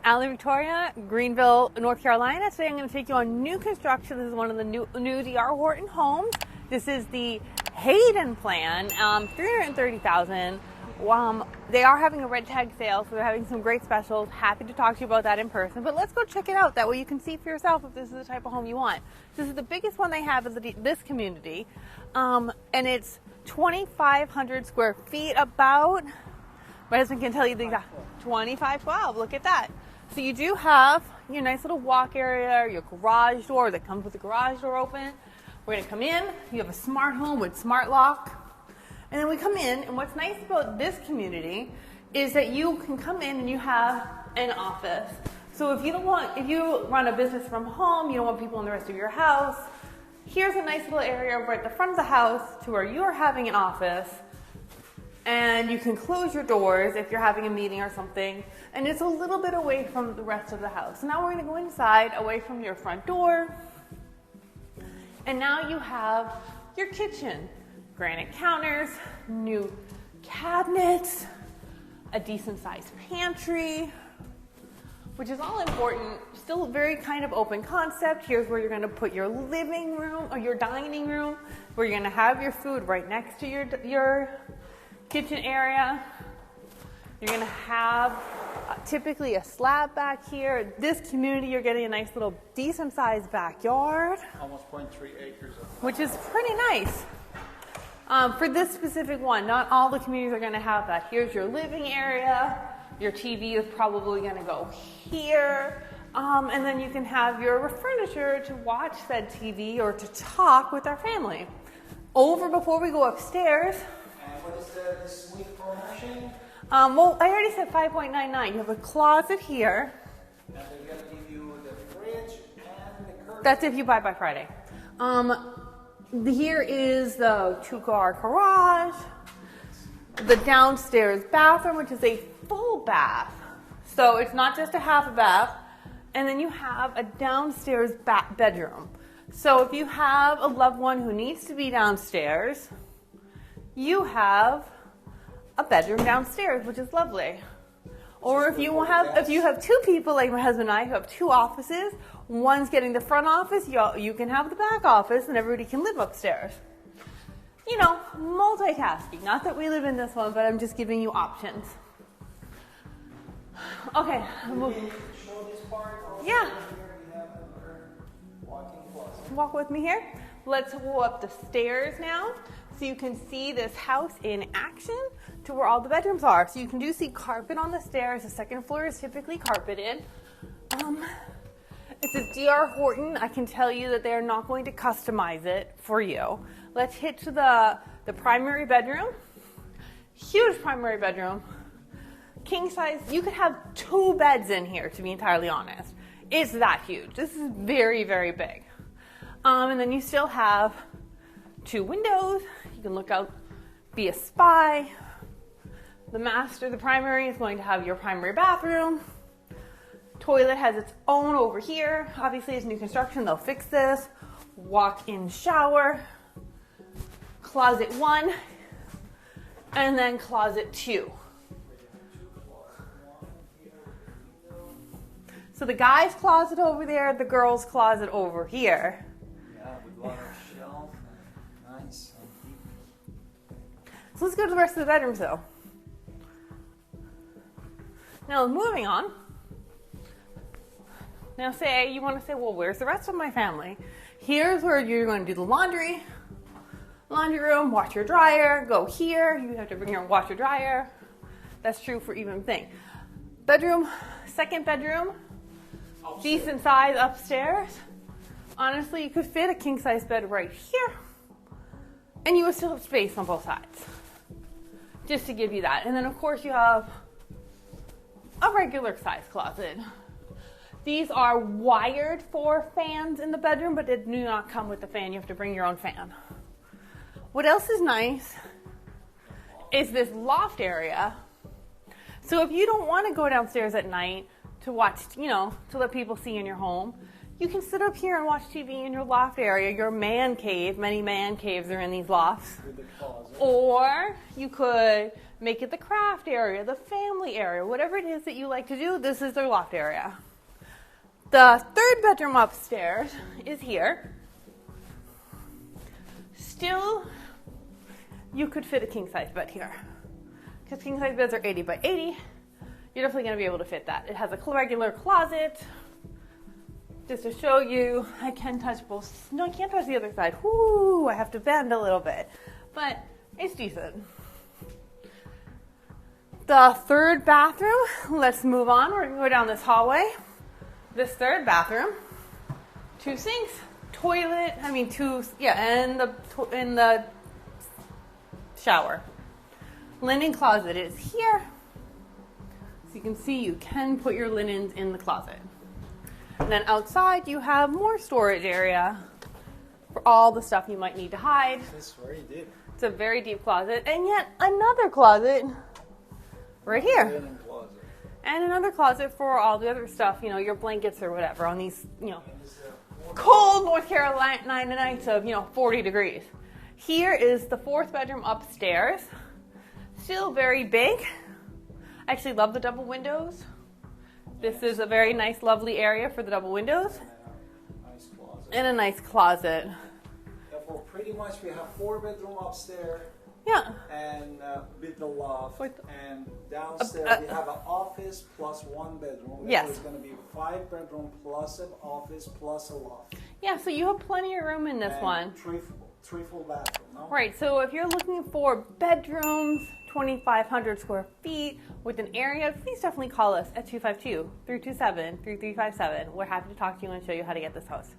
Allie Victoria, Greenville, North Carolina. Today I'm going to take you on new construction. This is one of the new D.R. Horton homes. This is the Ayden plan, $330,000. They are having a red tag sale, so they're having some great specials. Happy to talk to you about that in person, but let's go check it out. That way you can see for yourself if this is the type of home you want. This is the biggest one they have in this community, and it's 2,500 square feet about. My husband can tell you the exact 2512. Look at that. So you do have your nice little walk area, your garage door that comes with the garage door open. We're going to come in. You have a smart home with smart lock. And then we come in, and what's nice about this community is that you can come in and you have an office. So if you run a business from home, you don't want people in the rest of your house, here's a nice little area right at the front of the house to where you're having an office. And you can close your doors if you're having a meeting or something. And it's a little bit away from the rest of the house. So now we're going to go inside, away from your front door. And now you have your kitchen. Granite counters, new cabinets, a decent sized pantry, which is all important. Still a very kind of open concept. Here's where you're going to put your living room or your dining room, where you're going to have your food right next to your kitchen area. You're going to have typically a slab back here. This community, you're getting a nice little decent sized backyard. Almost 0.3 acres. Which is pretty nice. For this specific one, not all the communities are going to have that. Here's your living area. Your TV is probably going to go here. And then you can have your furniture to watch said TV or to talk with our family. Before we go upstairs. What is the suite promotion? Well, I already said 5.99. You have a closet here. And they're going to give you the fridge and the curtain. That's if you buy by Friday. Here is the two-car garage. The downstairs bathroom, which is a full bath. So it's not just a half a bath. And then you have a downstairs bedroom. So if you have a loved one who needs to be downstairs, you have a bedroom downstairs, which is lovely. Or if you have two people, like my husband and I, who have two offices, one's getting the front office, you can have the back office, and everybody can live upstairs. You know, multitasking. Not that we live in this one, but I'm just giving you options. Okay. Show this part. Yeah. Here we have another walk-in closet. Walk with me here. Let's go up the stairs now, so you can see this house in action to where all the bedrooms are. So you can see carpet on the stairs. The second floor is typically carpeted. It's a D.R. Horton. I can tell you that they're not going to customize it for you. Let's hit to the primary bedroom. Huge primary bedroom. King size. You could have 2 beds in here, to be entirely honest. It's that huge. This is very, very big. And then you still have 2 windows. You can look out, be a spy. The primary is going to have your primary bathroom. Toilet has its own over here. Obviously, it's new construction. They'll fix this. Walk-in shower. Closet 1. And then closet 2. So the guy's closet over there, the girl's closet over here. Yeah, with a lot of shelves. Nice. So let's go to the rest of the bedrooms, though. Now, moving on. Now, you want to say, well, where's the rest of my family? Here's where you're going to do the laundry room, washer dryer, go here. You have to bring your washer dryer. That's true for even thing. Second bedroom, decent size upstairs. Honestly, you could fit a king size bed right here, and you would still have space on both sides. Just to give you that. And then, of course, you have a regular size closet. These are wired for fans in the bedroom, but they do not come with the fan. You have to bring your own fan. What else is nice is this loft area. So if you don't want to go downstairs at night to watch, to let people see in your home, You can sit up here and watch TV in your loft area, your man cave. Many man caves are in these lofts. With the closet. Or you could make it the craft area, the family area, whatever it is that you like to do, this is their loft area. The third bedroom upstairs is here. Still, you could fit a king-size bed here. Because king-size beds are 80 by 80. You're definitely going to be able to fit that. It has a regular closet. Just to show you, I can touch both. No, I can't touch the other side. Whoo, I have to bend a little bit. But it's decent. The third bathroom, let's move on. We're going to go down this hallway. This third bathroom, 2 sinks, toilet, and the shower. Linen closet is here. So you can see you can put your linens in the closet. And then outside you have more storage area for all the stuff you might need to hide. It's very deep. It's a very deep closet. And yet another closet right here. Linen closet. And another closet for all the other stuff, your blankets or whatever on these, cold North Carolina nights of, 40 degrees. Here is the 4th bedroom upstairs. Still very big. I actually love the double windows. This is a very nice, lovely area for the double windows. Nice closet. And a nice closet. Therefore, pretty much we have 4 bedroom upstairs. Yeah. And with the loft. With- And downstairs we have an office plus 1 bedroom. Yes. It's going to be 5 bedroom plus an office plus a loft. Yeah, so you have plenty of room in this And one. Three full bathroom, no? Right, so if you're looking for bedrooms, 2,500 square feet with an area, please definitely call us at 252-327-3357. We're happy to talk to you and show you how to get this house.